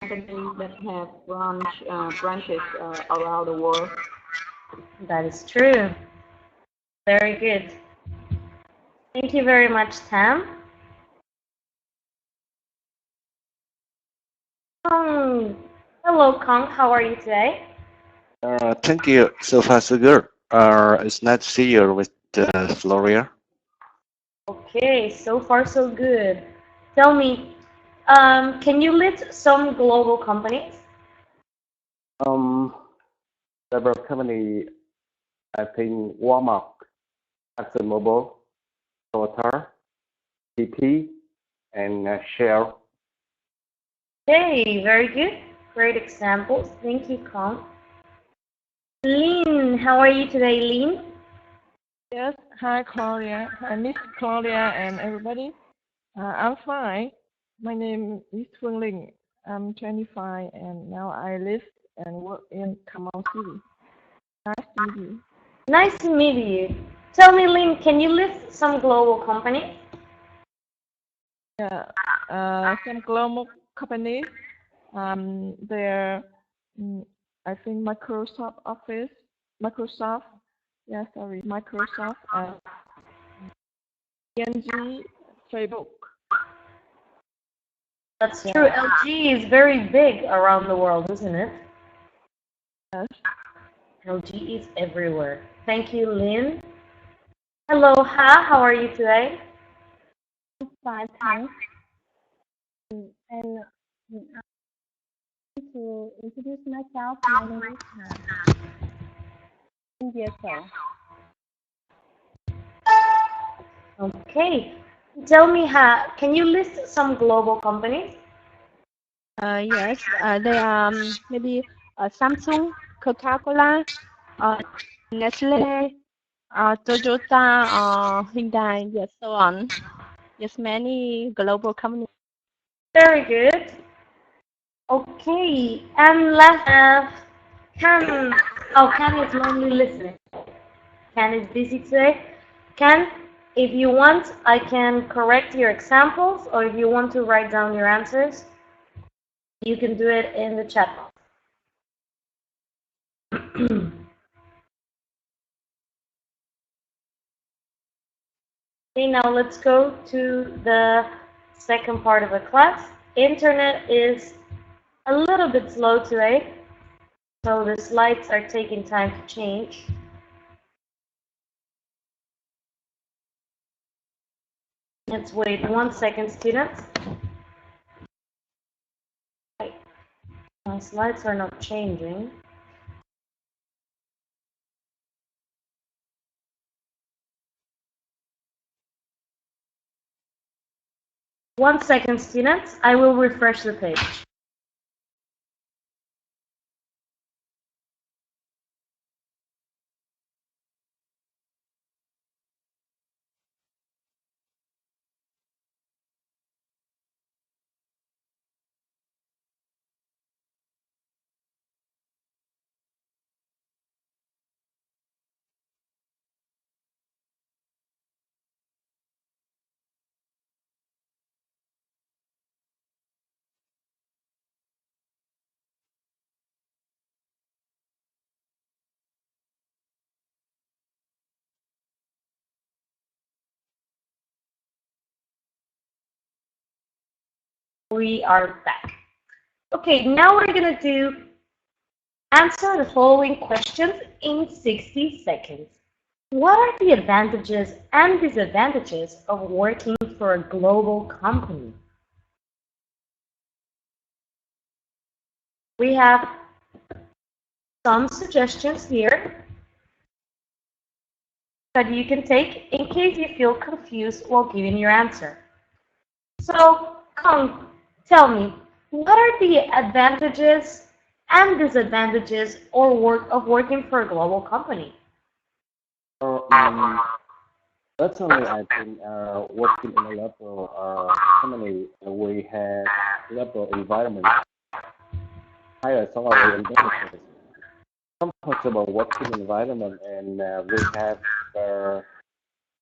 companies that have branches around the world. That is true. Very good. Thank you very much, Tam. Um, Hello, Kong. How are you today? Thank you. So far, so good. It's nice to see you with Floria. Okay, so far so good. Tell me, can you list some global companies? Um, several company, I think Walmart, ExxonMobil, Toyota, BP, and Shell. Okay, very good. Great examples. Thank you, Kong. Lynn, how are you today, Lynn? Yes, hi Claudia. I miss Claudia and everybody. I'm fine. My name is Phương Linh. I'm 25 and now I live and work in Cà Mau City. Nice to meet you. Nice to meet you. Tell me, Lynn, can you list some global companies? Yeah, some global companies. They're, I think Microsoft Office, Microsoft. Yeah, sorry, Microsoft, P&G, Facebook. That's true. LG is very big around the world, isn't it? Yes. LG is everywhere. Thank you, Lynn. Hello, Ha. How are you today? Fine, thanks. And I want to introduce myself. My name is India. Okay. Tell me, Ha, can you list some global companies? Yes, they are maybe Samsung, Coca-Cola, Nestle, Toyota, Hyundai, yes, so on. Yes, many global companies. Very good. Okay. And let's have Ken. Oh, Ken is only listening. Ken is busy today. Ken, if you want, I can correct your examples, or if you want to write down your answers, you can do it in the chat box. Okay, now let's go to the second part of the class. Internet is a little bit slow today, so the slides are taking time to change. Let's wait 1 second, students. My slides are not changing. One second, students. I will refresh the page. We are back. Okay, now we're going to answer the following questions in 60 seconds. What are the advantages and disadvantages of working for a global company? We have some suggestions here that you can take in case you feel confused while giving your answer. So, Kong, tell me, what are the advantages and disadvantages of working for a global company? Personally, I think working in a local company, we have local environment, higher salary and benefits, comfortable working environment, and we have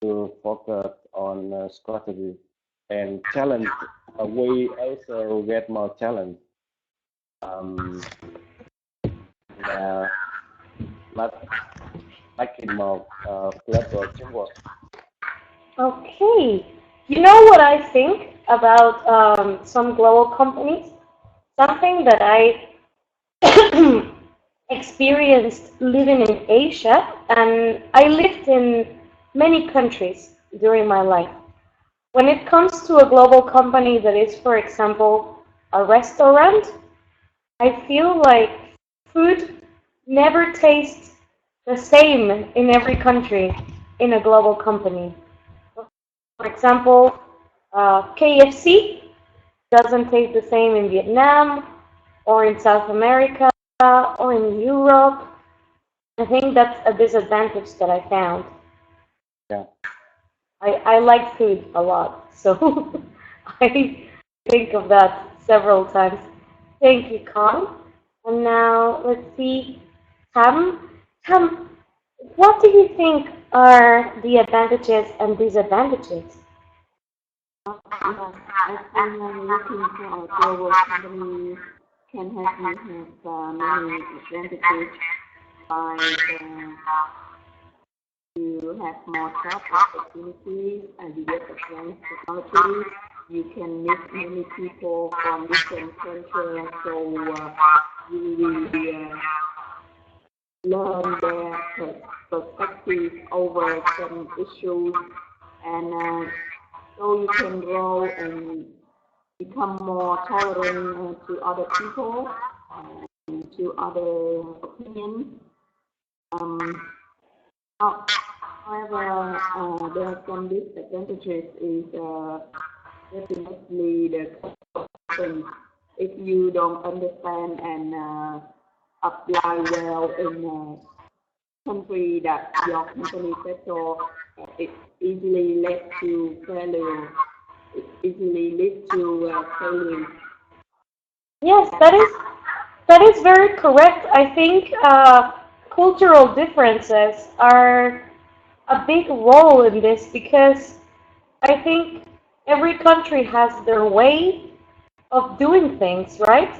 to focus on strategy and challenge. We also get more challenge. uh, like making more global teamwork. Okay. You know what I think about some global companies? Something that I experienced living in Asia, and I lived in many countries during my life. When it comes to a global company that is, for example, a restaurant, I feel like food never tastes the same in every country in a global company. For example, KFC doesn't taste the same in Vietnam or in South America or in Europe. I think that's a disadvantage that I found. Yeah. I like food a lot, so I think of that several times. Thank you, Con. And now let's see, Tam. Tam, what do you think are the advantages and disadvantages? Yes, I think looking for a global company can help you have many advantages, like you have more job opportunities and you get advanced technology. You can meet many people from different cultures, so you will learn their perspective over some issues, and so you can grow and become more tolerant to other people and to other opinions. However, there are some disadvantages is definitely the question. If you don't understand and apply well in a country that your company settle, it easily leads to failure. It easily leads to failure. Yes, that is very correct. I think cultural differences are a big role in this because I think every country has their way of doing things, right?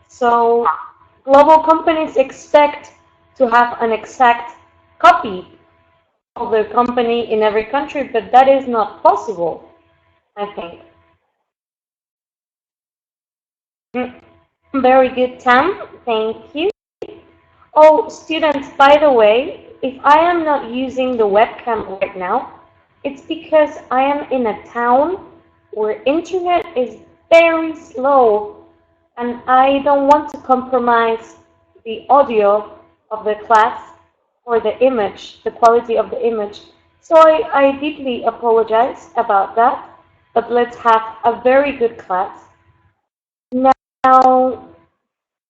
So global companies expect to have an exact copy of the company in every country, but that is not possible, I think. Very good, Tam. Thank you. Oh, students, by the way, if I am not using the webcam right now, it's because I am in a town where internet is very slow and I don't want to compromise the audio of the class or the image, the quality of the image. So I deeply apologize about that, but let's have a very good class. Now,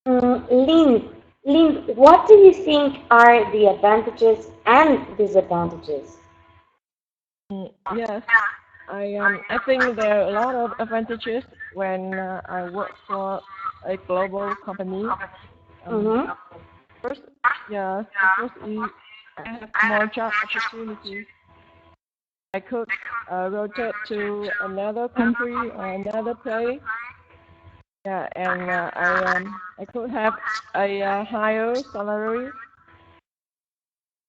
Lynn, what do you think are the advantages and disadvantages? Yes, I think there are a lot of advantages when I work for a global company. Mm-hmm. First, yeah, the first is I have more job opportunities. I could rotate to another country or another place. Yeah, and I could have a higher salary.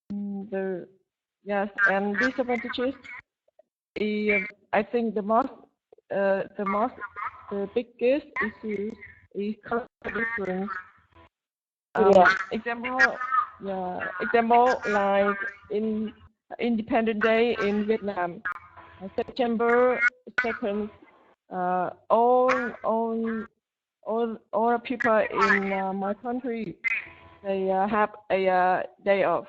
The yes, and disadvantages. I think the biggest issue is cultural difference. Yeah. Example like in Independence Day in Vietnam, September 2nd, all people in my country they have a day off.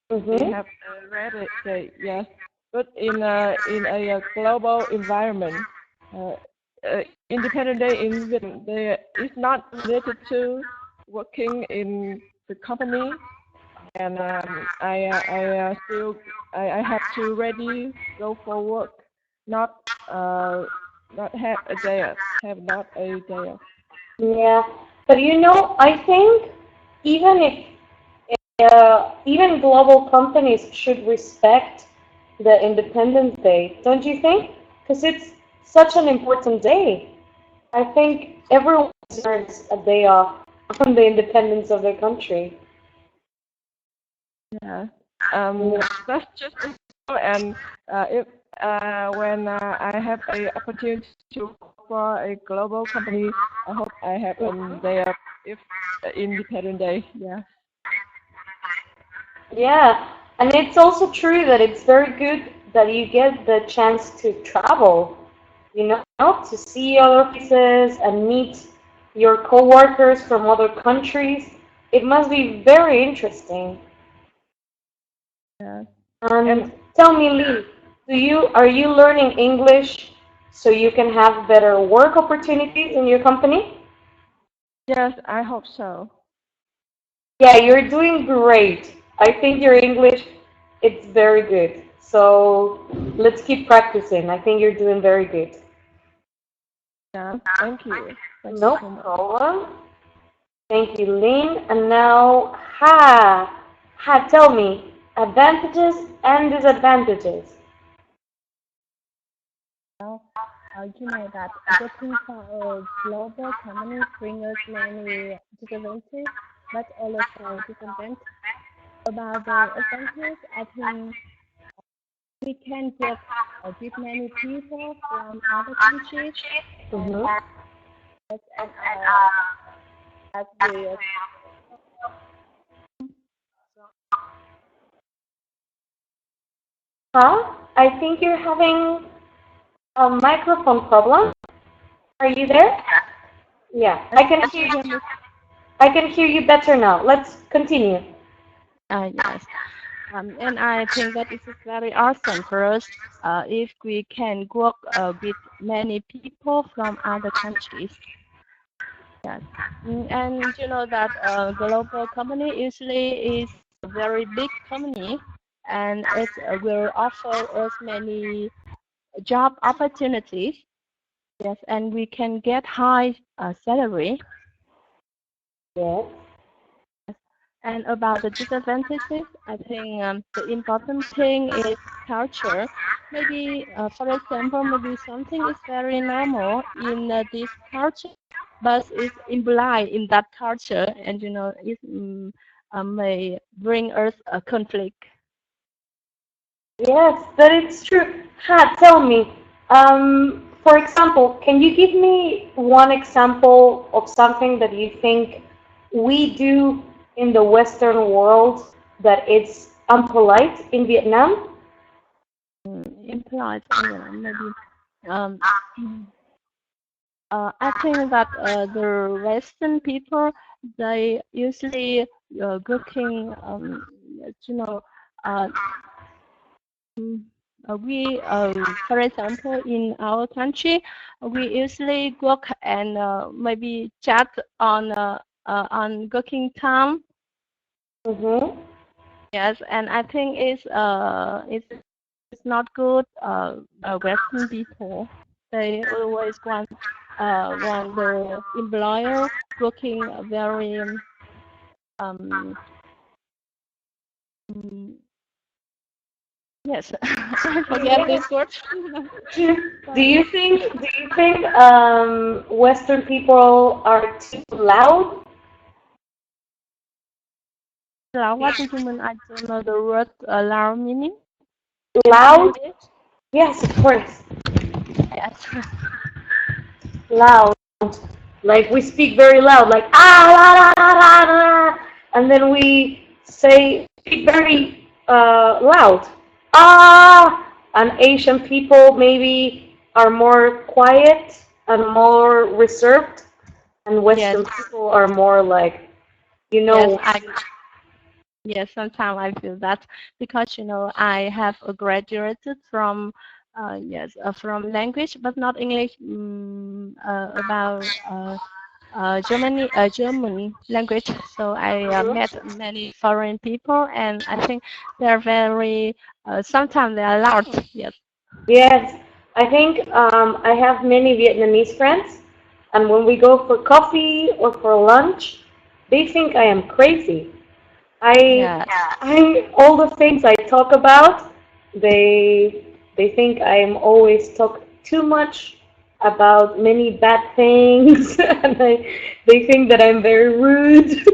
They Mm-hmm. have a red day, yes. But in a global environment, uh, Independent Day in Vietnam, it's not related to working in the company, and I have to ready go for work, not have a day off, have not a day off. Yeah, but I think even if even global companies should respect the Independence Day, don't you think? Because it's such an important day. I think everyone deserves a day off on the independence of their country. Yeah. That's just and if when I have a opportunity to work for a global company, I hope I have their if Independent Day. Yeah. Yeah, and it's also true that it's very good that you get the chance to travel, to see other places and meet your coworkers from other countries. It must be very interesting. Yeah. And tell me, Lee, are you learning English so you can have better work opportunities in your company? Yes, I hope so. Yeah, you're doing great. I think your English, it's very good. So let's keep practicing. I think you're doing very good. Yeah. Thank you. Thank No you so much. problem. Thank you, Lynn. And now, tell me, advantages and disadvantages. Well, you know that working for a global company brings us many disadvantages, but also disadvantages. About the advantages, I think we can work with many people from other countries, Mm-hmm. and as we I think you're having a microphone problem. Are you there? Yeah, I can hear you. I can hear you better now. Let's continue. yes. And I think that it is very awesome for us if we can work with many people from other countries. Yes. And you know that global company usually is a very big company, and it will offer us many job opportunities. Yes, and we can get high salary. Yes. And about the disadvantages, I think the important thing is culture. Maybe, for example, maybe something is very normal in this culture, but it's implied in that culture, and it may bring us a conflict. Yes, that is true. Tell me. For example, can you give me one example of something that you think we do in the Western world that it's unpolite in Vietnam? Implied, maybe. Um, I think that the Western people, they usually cooking, you know, uh, mm, for example, in our country, we usually work and maybe chat on cooking time. Mm-hmm. Yes, and I think it's not good. Western people, they always want the employer working very um mm, yes. I forget this word. Do you think Western people are too loud? Loud, what do you mean? I don't know the word loud meaning. Loud? Yes, of course. Yes. Loud. Like we speak very loud, like ah la la la la, la, and then we speak very loud. Ah, and Asian people maybe are more quiet and more reserved, and Western Yes. people are more like, you Yes. know. Yes. Sometimes I feel that because I have graduated from from language, but not English. About German language. So I met many foreign people, and I think they are very. Sometimes they are loud. Yes. Yes, I think I have many Vietnamese friends, and when we go for coffee or for lunch, they think I am crazy. Yes. All the things I talk about, they think I'm always talk too much, about many bad things, and they think that I'm very rude,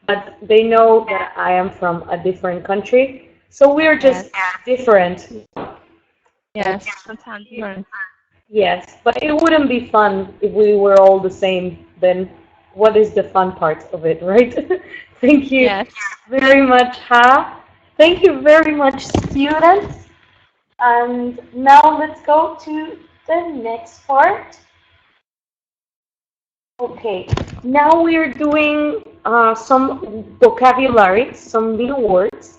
but they know that I am from a different country. So we're just different. Yes, sometimes different. Yes, but it wouldn't be fun if we were all the same. Then what is the fun part of it, right? Thank you Yes. very much, Ha. Thank you very much, students. And now let's go to the next part. Okay, now we are doing some vocabulary, some new words.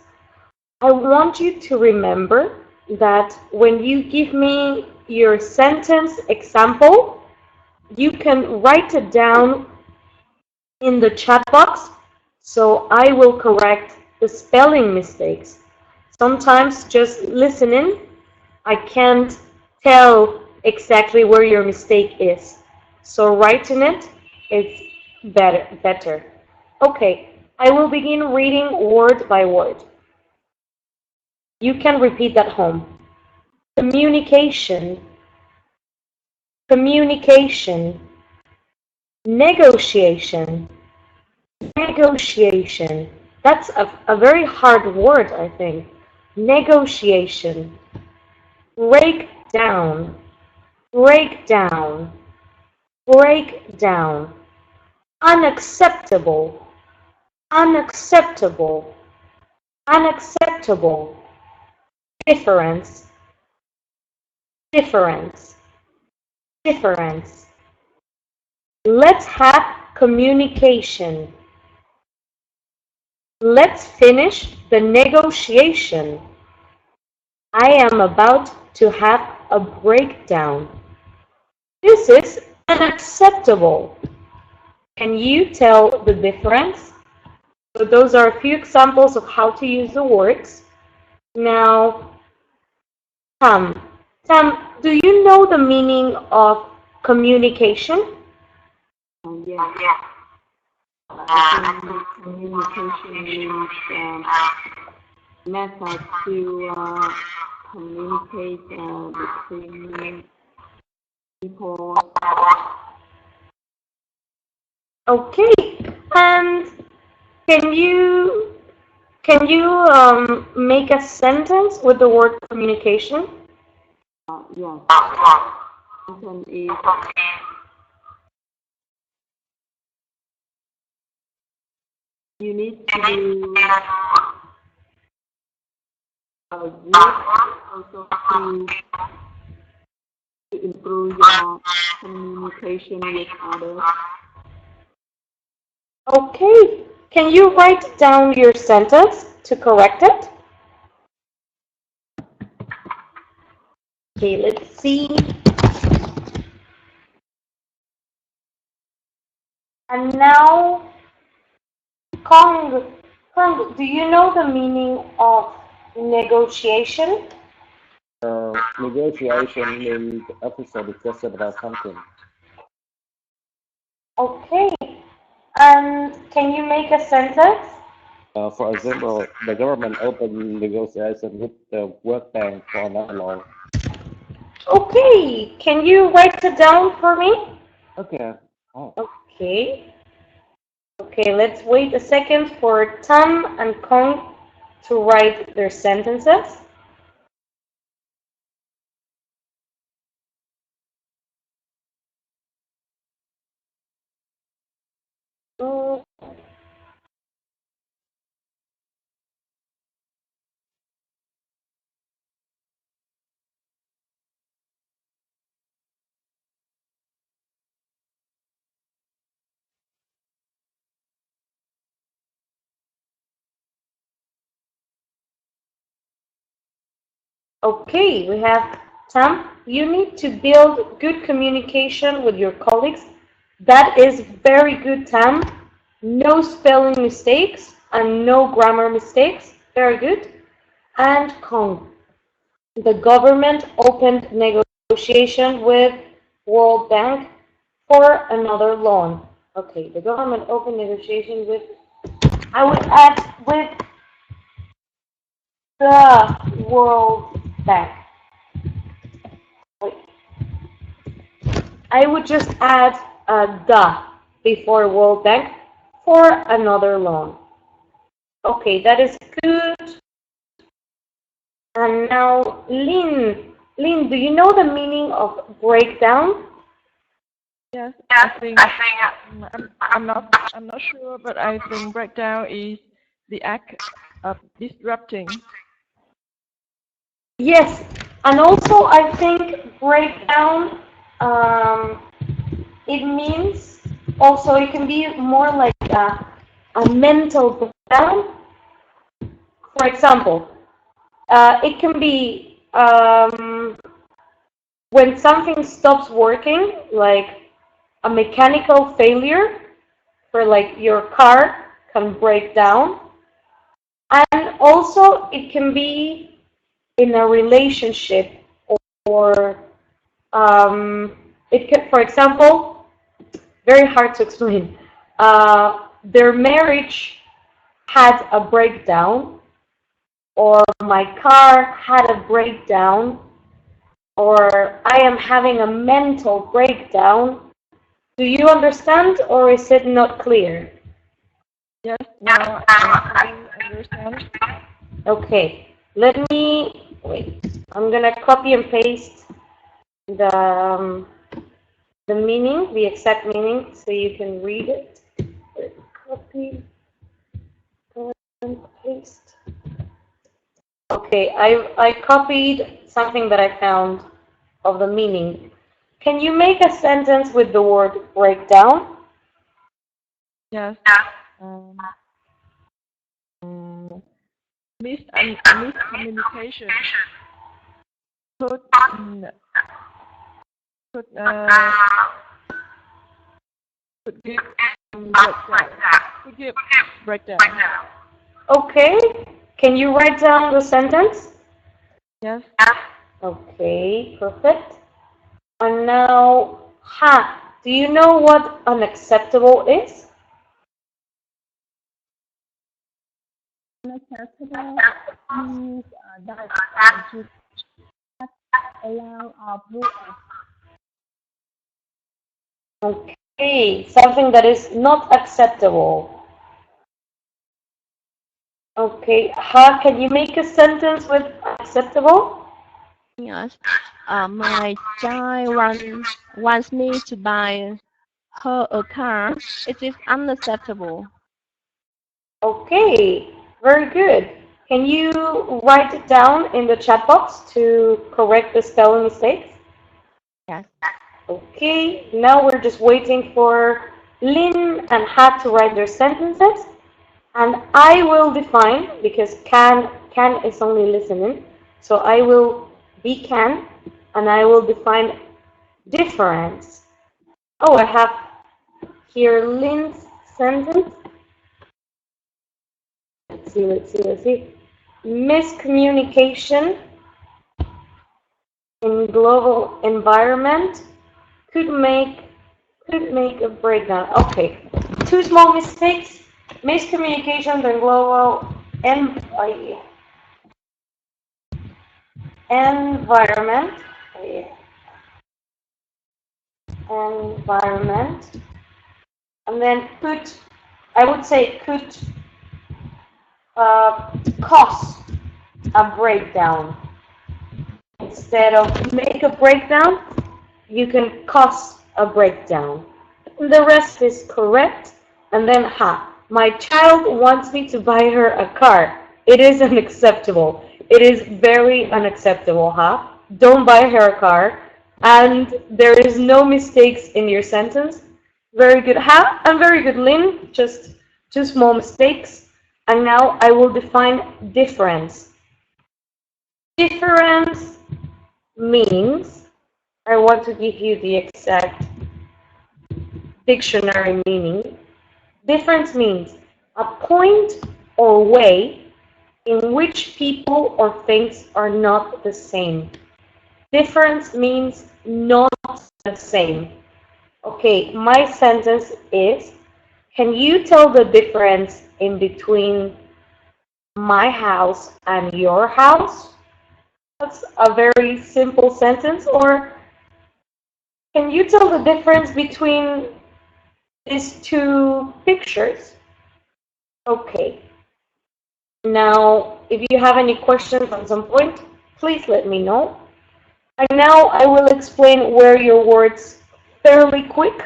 I want you to remember that when you give me your sentence example, you can write it down in the chat box, so I will correct the spelling mistakes. Sometimes just listening, I can't tell exactly where your mistake is. So writing it is better. Okay, I will begin reading word by word. You can repeat at home. Communication, communication, negotiation, negotiation. That's a very hard word, I think. Negotiation. Break down, break down, break down. Unacceptable, unacceptable, unacceptable. Difference, difference, difference. Let's have communication. Let's finish the negotiation. I am about to have a breakdown. This is unacceptable. Can you tell the difference? So those are a few examples of how to use the words. Now, Tam, do you know the meaning of communication? Yes. I think communication means method to communicate between people. Okay, and can you make a sentence with the word communication? Yes. Sentence is you need to do good also to improve your communication with others. Okay, can you write down your sentence to correct it? Okay, let's see. And now, Kong, do you know the meaning of negotiation? Negotiation means the official discussion about something. Okay, and can you make a sentence? For example, the government opened negotiation with the World Bank for another loan. Okay, can you write it down for me? Okay. Oh. Okay. Okay, let's wait a second for Tam and Kong to write their sentences. Okay, we have Tam. You need to build good communication with your colleagues. That is very good, Tam. No spelling mistakes and no grammar mistakes. Very good. And Kong. The government opened negotiation with World Bank for another loan. Okay, the government opened negotiation with, I would add with the World Bank. Wait. I would just add a the before World Bank for another loan. Okay, that is good. And now, Lynn, do you know the meaning of breakdown? Yes, I think I'm not sure, but I think breakdown is the act of disrupting. Yes, and also I think breakdown, it means also it can be more like a mental breakdown. For example, it can be when something stops working, like a mechanical failure, for like your car can break down. And also it can be in a relationship, or it can, for example, very hard to explain. Their marriage had a breakdown, or my car had a breakdown, or I am having a mental breakdown. Do you understand, or is it not clear? Yes, now I understand. Okay, let me, wait, I'm gonna copy and paste the meaning, the exact meaning, so you can read it. Copy and paste. Okay, I copied something that I found of the meaning. Can you make a sentence with the word breakdown? Yes. Miscommunication could give breakdown. Could give breakdown. Okay, can you write down the sentence? Yes. Okay, perfect. And now, do you know what unacceptable is? Unacceptable means that should not allow or approve of. Okay, something that is not acceptable. Okay, can you make a sentence with acceptable? Yes. My child wants me to buy her a car. It is unacceptable. Okay, very good. Can you write it down in the chat box to correct the spelling mistakes? Yes. Okay, now we're just waiting for Lynn and Hat to write their sentences. And I will define, because can is only listening, so I will be can, and I will define difference. Oh, I have here Lynn's sentence. Let's see. Miscommunication in global environment could make a breakdown. Okay, two small mistakes. Miscommunication in global environment. Environment, and then I would say could cause a breakdown. Instead of make a breakdown, you can cause a breakdown. The rest is correct. And then, my child wants me to buy her a car. It is unacceptable. It is very unacceptable, Don't buy her a car. And there is no mistakes in your sentence. Very good, and very good, Lynn. Just two small mistakes. And now I will define difference. Difference means, I want to give you the exact dictionary meaning. Difference means a point or way in which people or things are not the same. Difference means not the same. Okay, my sentence is, can you tell the difference in between my house and your house? That's a very simple sentence. Or Can you tell the difference between these two pictures? Okay. Now, if you have any questions at some point, please let me know. And now I will explain where your words fairly quick,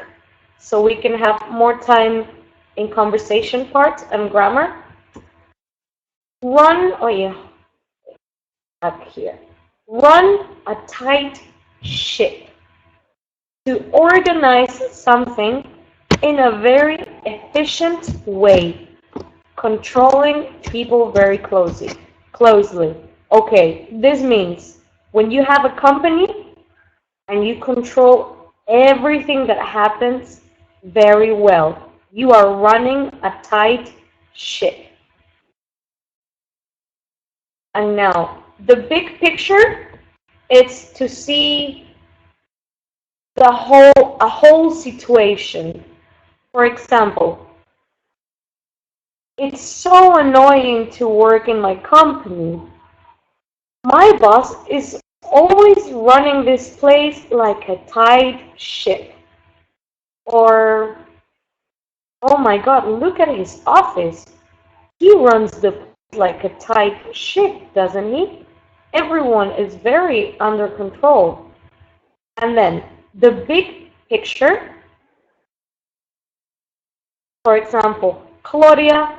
so we can have more time in conversation part and grammar. Run, oh yeah, up here. Run a tight ship. To organize something in a very efficient way, controlling people very closely. Okay, this means when you have a company and you control everything that happens very well, you are running a tight ship. And now, the big picture is to see a whole situation. For example, it's so annoying to work in my company. My boss is always running this place like a tight ship. Or, oh my God, look at his office. He runs the place like a tight ship, doesn't he? Everyone is very under control. And then the big picture, for example, Claudia,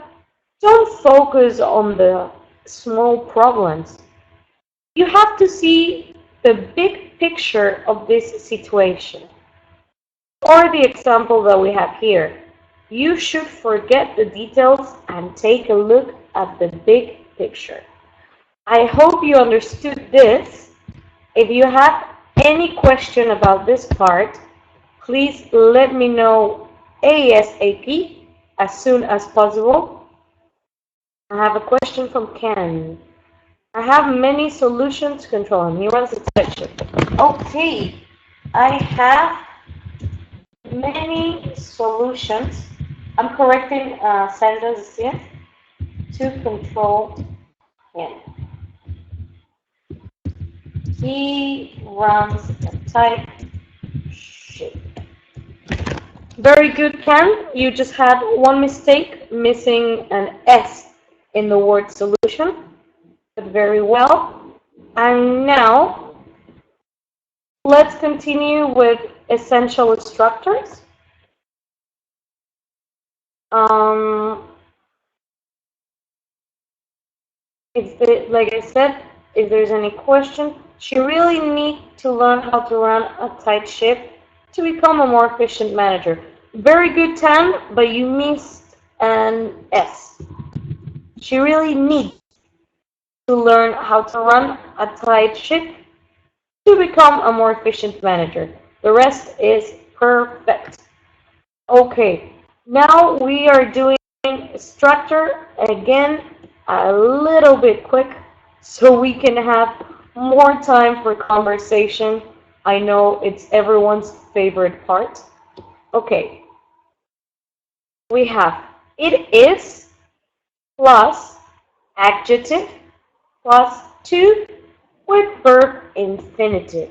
don't focus on the small problems. You have to see the big picture of this situation. Or the example that we have here. You should forget the details and take a look at the big picture. I hope you understood this. If you have any question about this part, please let me know ASAP, as soon as possible. I have a question from Ken. I have many solutions to control him. He runs a section. Okay, I have many solutions. I'm correcting sentences here to control him. He runs a tight ship. Very good, Ken. You just had one mistake, missing an S in the word solution. But very well. And now, let's continue with essential structures. Like I said, if there's any question, you really need to learn how to run a tight ship to become a more efficient manager. Very good, Tan, but you missed an S. She really needs to learn how to run a tight ship to become a more efficient manager. The rest is perfect. Okay, now we are doing structure again a little bit quick so we can have more time for conversation. I know it's everyone's favorite part. Okay, we have it is plus adjective plus to with verb infinitive.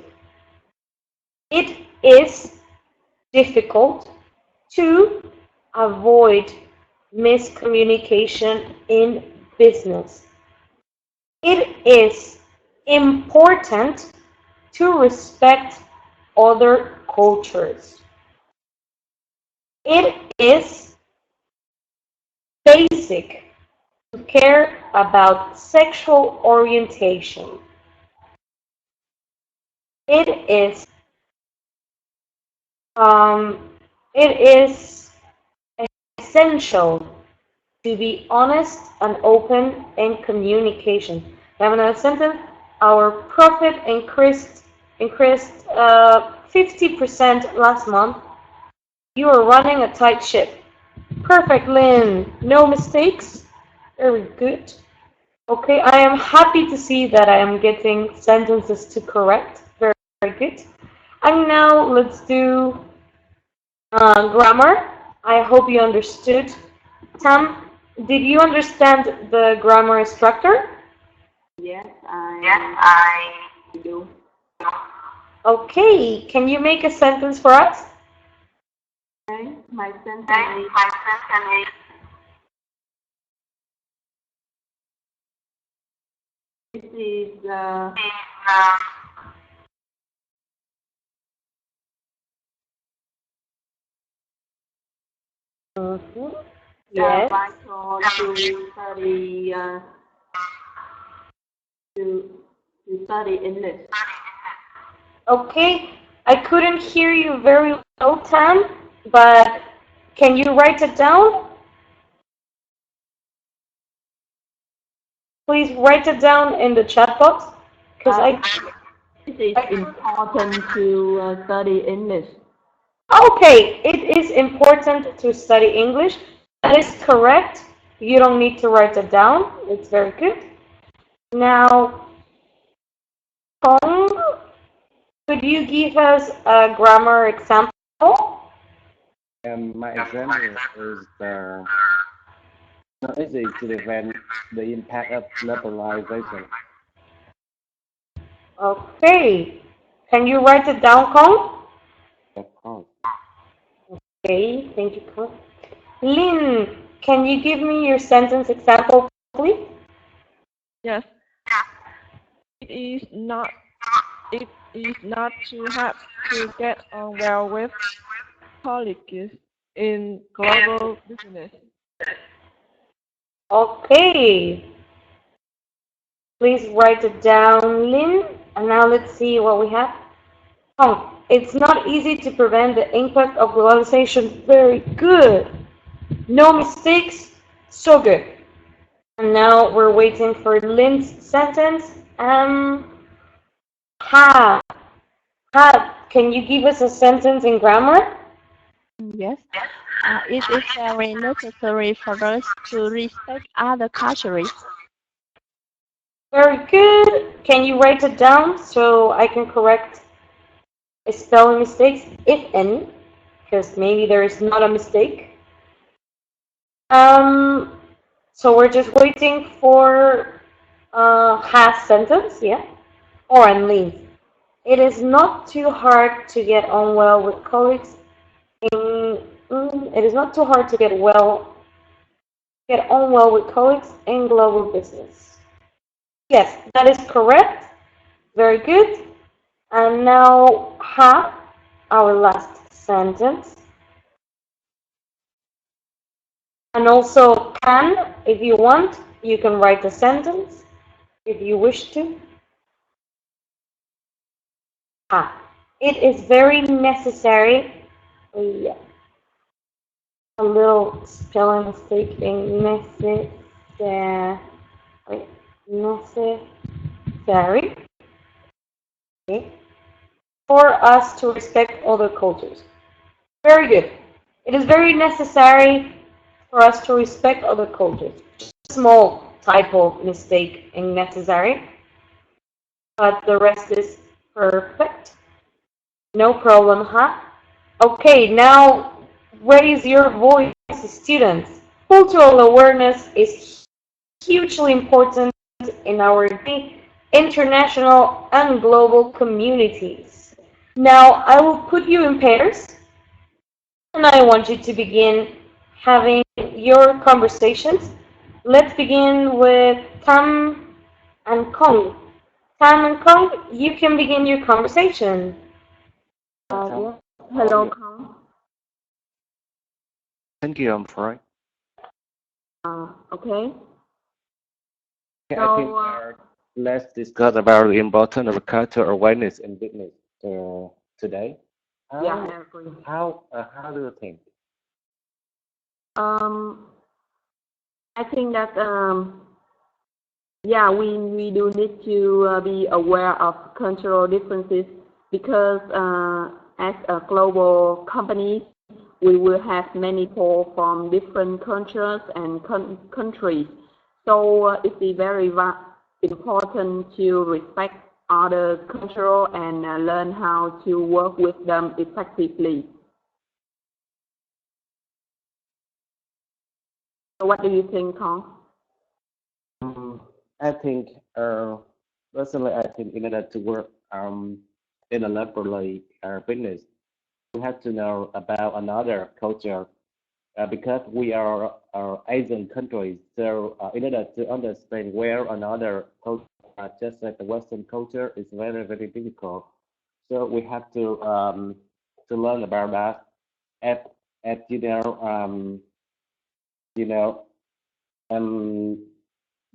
It is difficult to avoid miscommunication in business. It is important to respect other cultures. It is basic to care about sexual orientation. It is essential to be honest and open in communication. We have another sentence. Our profit increased 50% last month. You are running a tight ship. Perfect, Lynn. No mistakes. Very good. Okay, I am happy to see that I am getting sentences to correct. Very, very good. And now let's do grammar. I hope you understood. Tam, did you understand the grammar structure? Yes, I do. Okay, can you make a sentence for us? Okay, my sentence is, this is Yes. vital to study to study English. Okay, I couldn't hear you very well, Tam, but can you write it down? Please write it down in the chat box, because It is important to study English. Okay, it is important to study English. That is correct. You don't need to write it down. It's very good. Now, Kong, could you give us a grammar example? My example is not easy to prevent the impact of globalization. Okay. Can you write it down, Kong? Of course. Okay, thank you, Kong. Lin, can you give me your sentence example, please? Yes. It is not too hard to get on well with colleagues in global business. Okay. Please write it down, Lin. And now let's see what we have. Oh, it's not easy to prevent the impact of globalization. Very good. No mistakes. So good. And now we're waiting for Lin's sentence. Ha. Ha. Can you give us a sentence in grammar? Yes. It is very necessary for us to respect other cultures. Very good. Can you write it down so I can correct spelling mistakes, if any? Because maybe there is not a mistake. So we're just waiting for has sentence, yeah, or and leave. It is not too hard to get on well with colleagues. It is not too hard to get on well with colleagues in global business. Yes, that is correct. Very good. And now have our last sentence. And also can, if you want, you can write a sentence if you wish to. It is very necessary. Yeah. A little spelling mistake in necessary. Okay. For us to respect other cultures. Very good. It is very necessary for us to respect other cultures. Just a small typo mistake in necessary, but the rest is perfect. No problem, huh? Okay, now raise your voice, students. Cultural awareness is hugely important in our international and global communities. Now, I will put you in pairs, and I want you to begin having your conversations. Let's begin with Tam and Kong. Tam and Kong, you can begin your conversation. Yeah. Hello, Kong. Thank you, I'm fine. Okay. I think let's discuss about the importance of cultural awareness in business today. Yeah, I agree. How do you think? I think that yeah, we do need to be aware of cultural differences because as a global company, we will have many people from different cultures and countries. So it's very important to respect other cultural and learn how to work with them effectively. So what do you think, Kong? I think personally, I think in order to work intellectually business. We have to know about another culture because we are Asian countries. So in order to understand where another culture, just like the Western culture, is very very difficult. So we have to learn about that. As you know, um,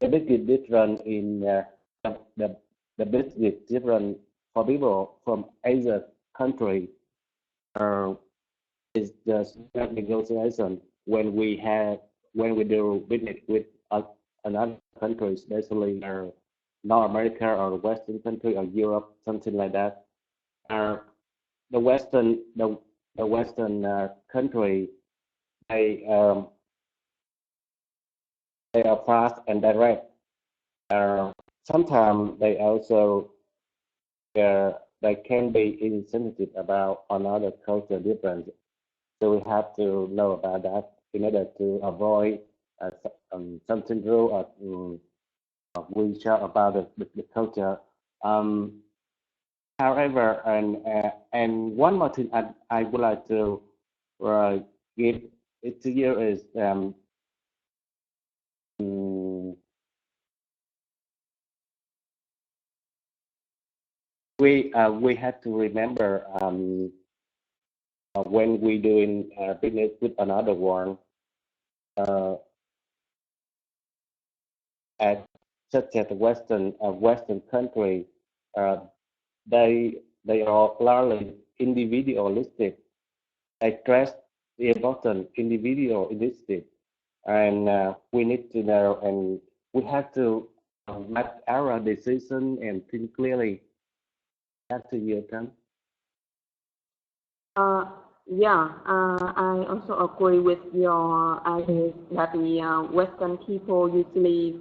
the biggest difference in the the biggest difference for people from Asia country is the smart negotiation when we do business with another country, especially North America or Western country or Europe, something like that. Uh, the Western country, they um, they are fast and direct. Sometimes they also they can be insensitive about another culture difference. So we have to know about that in order to avoid something rude or we share about the culture. Um, However, and one more thing I would like to give it to you is mm, we have to remember when we doing business with another one, uh, at such as Western country, uh, they are largely individualistic. They stress the important individualistic, and we need to know, and we have to make our decision and think clearly. That's to you, Cam. Yeah, I also agree with your ideas that the Western people usually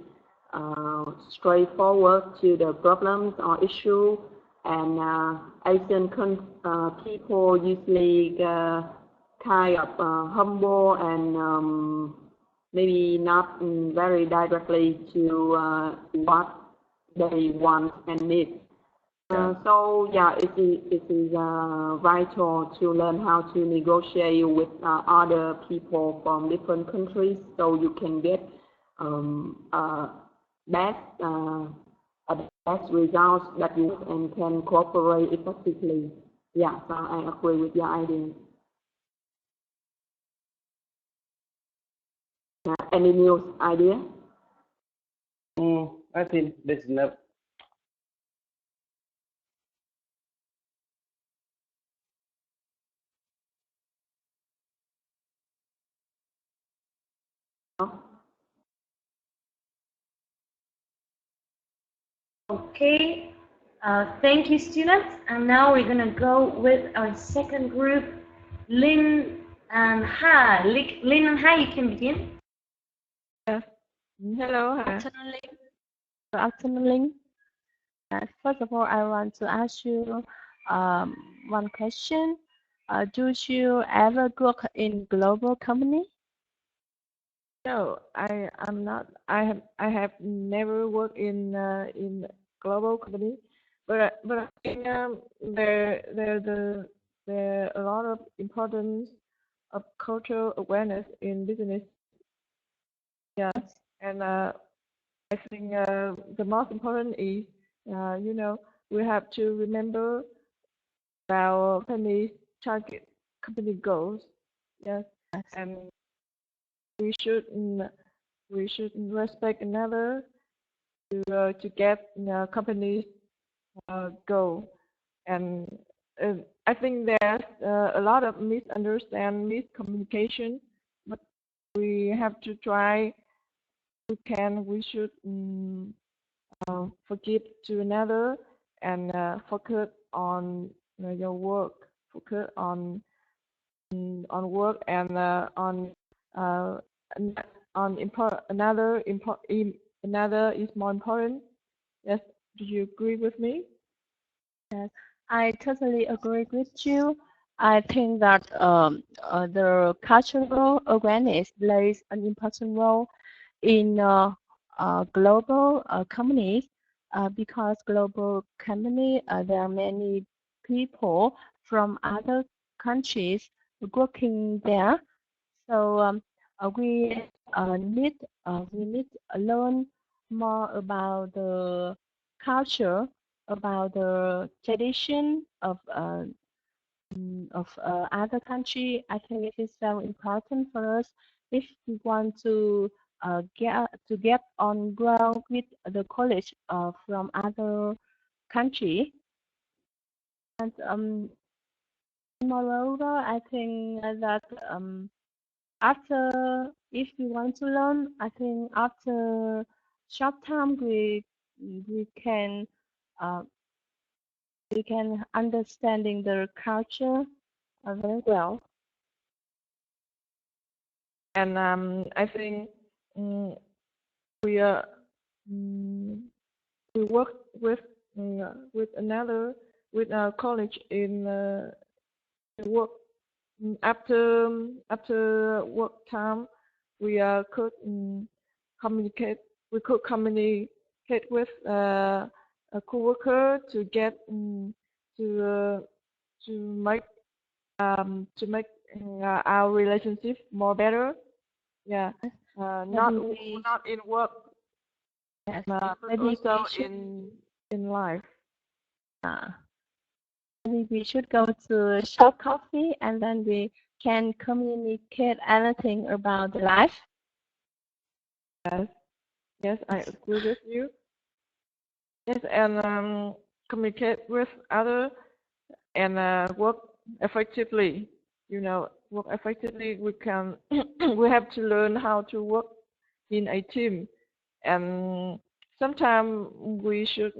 straightforward to the problems or issue, and Asian people usually kind of humble and maybe not very directly to what they want and need. So yeah, it is vital to learn how to negotiate with other people from different countries, so you can get best best results that you and can cooperate effectively. Yeah, so I agree with your idea. Any new idea? I think this is not. Okay, thank you, students. And now we're gonna go with our second group, Lin and Ha. Lin and Ha, you can begin. Yes. Hello. Good afternoon. First of all, I want to ask you one question. Do you ever work in global company? No, I'm not. I have never worked in global company, but I think there a lot of importance of cultural awareness in business. Yes, and I think the most important is we have to remember our company's target, company goals. Yes, and we should respect another to get company's goal. And I think there's a lot of miscommunication, but we have to try. We should forgive to another and focus on your work. Focus on work and another is more important. Yes, do you agree with me? Yes, I totally agree with you. I think that the cultural awareness plays an important role in global companies because global company there are many people from other countries working there. So we need to learn more about the culture, about the tradition of other country. I think it is very important for us if we want to get on ground with the college from other country. And moreover, I think that after, if we want to learn, I think after short time we can uh, understanding the culture very well. And I think we we work with a college in work after work time. We could communicate. We could communicate with a coworker to get to make our relationship more better. Yeah, not in work, Yes, but maybe also we should, in life. maybe we should go to shop coffee and then we can communicate anything about the life. Yes, I agree with you. Yes, and communicate with others and work effectively. You know, work effectively. We can. We have to learn how to work in a team, and sometimes we should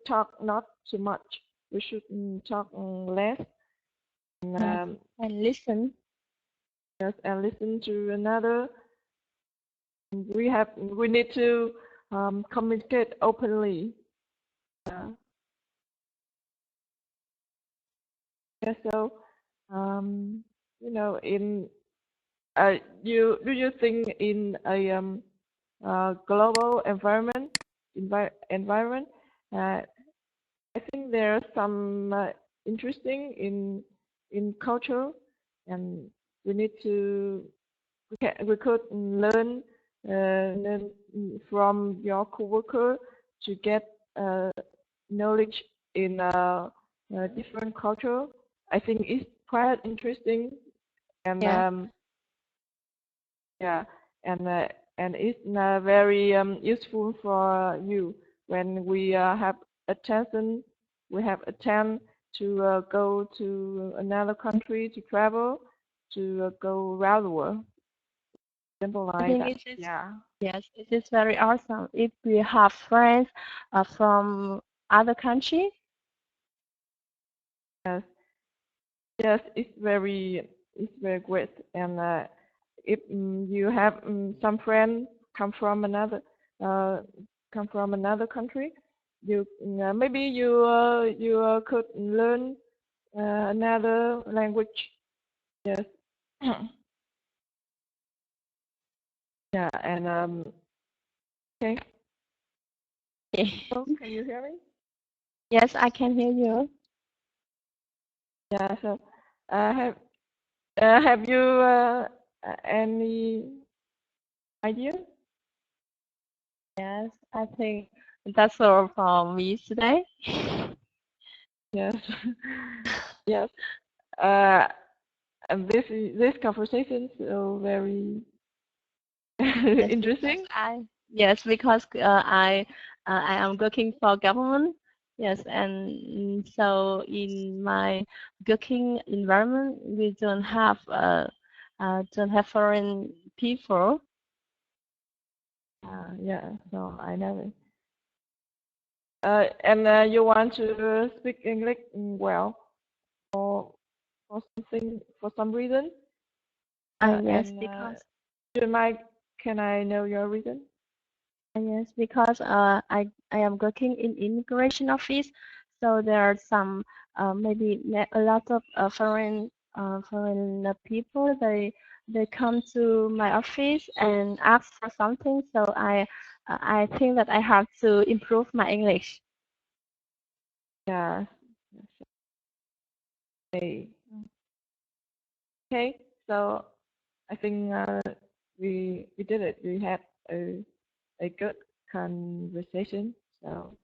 talk not too much. We should talk less. And listen. yes, and listen to another. We need to communicate openly. Yeah, so you know, in do you think in a global environment, I think there are some interesting in culture, and we need to we could learn from your coworker to get knowledge in different culture. I think it's quite interesting, and and it's very useful for you when we have a chance to go to another country to travel, to go around the world. Simple like I think that. it is, yes, it is very awesome if we have friends from other country. Yes, it's very great. And if you have some friends come from another country, you maybe you could learn another language. Yes. Yeah, and okay. So, can you hear me? Yes, I can hear you. Yeah. So, have you any idea? Yes, I think that's all for me today. Yes. Yes. And this conversation is so very Yes, interesting. Yes, because I am working for government. Yes, and so in my working environment, we don't have foreign people. Yeah, so I know it. And you want to speak English well, or for some reason? Yes, And because can I know your reason? yes, because I am working in immigration office, so there are some maybe a lot of foreign people. They come to my office and ask for something, so I think that I have to improve my English. Yeah. Okay. Okay. So I think we did it. We had a good conversation. So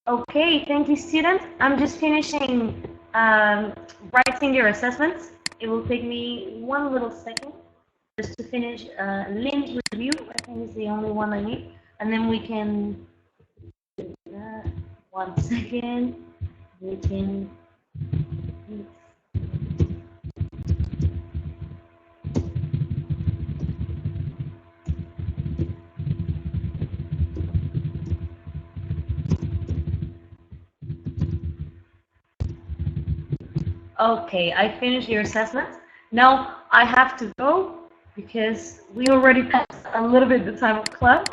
Okay, thank you, students. I'm just finishing writing your assessments. It will take me one little second just to finish Lynn's review. I think it's the only one I need. And then we can, 1 second, we can, okay, I finished your assessments. Now I have to go because we already passed a little bit the time of class.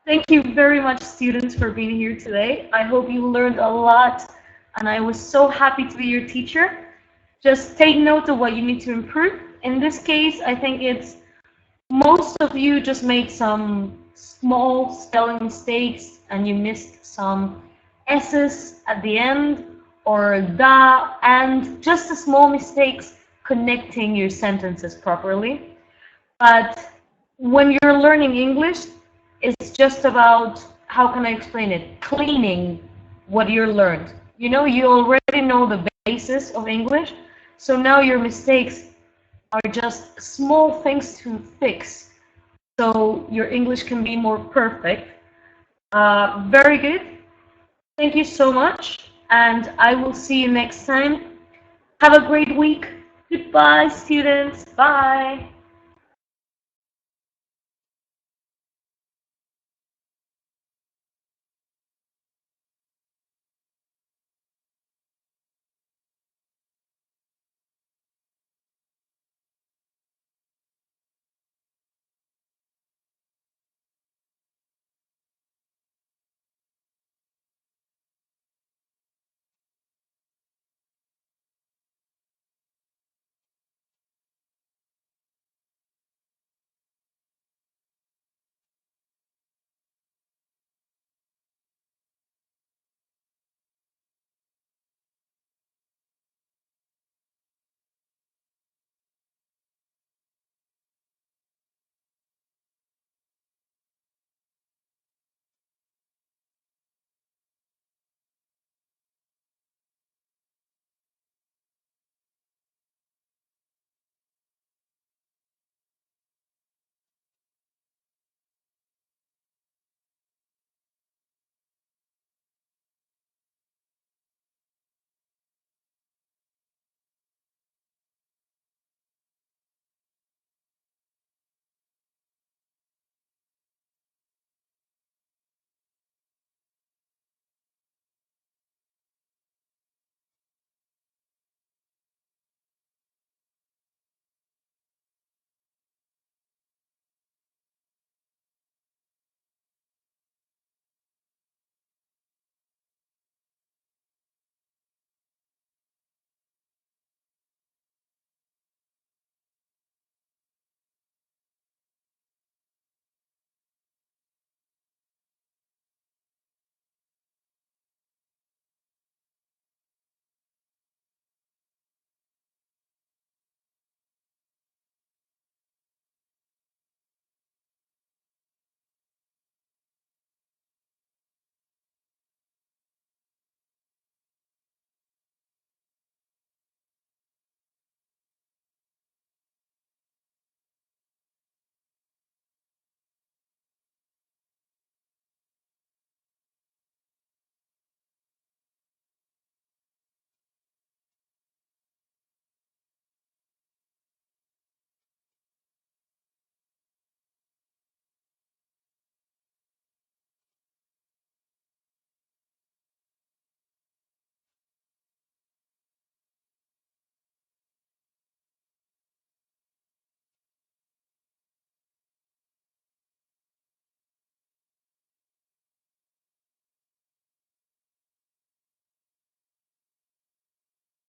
Thank you very much, students, for being here today. I hope you learned a lot, and I was so happy to be your teacher. Just take note of what you need to improve. In this case, I think it's most of you just made some small spelling mistakes, and you missed some S's at the end, or da, and just the small mistakes connecting your sentences properly. But when you're learning English, it's just about, how can I explain it, cleaning what you learned. You know, you already know the basis of English, so now your mistakes are just small things to fix, so your English can be more perfect. Very good. Thank you so much, and I will see you next time. Have a great week. Goodbye, students. Bye.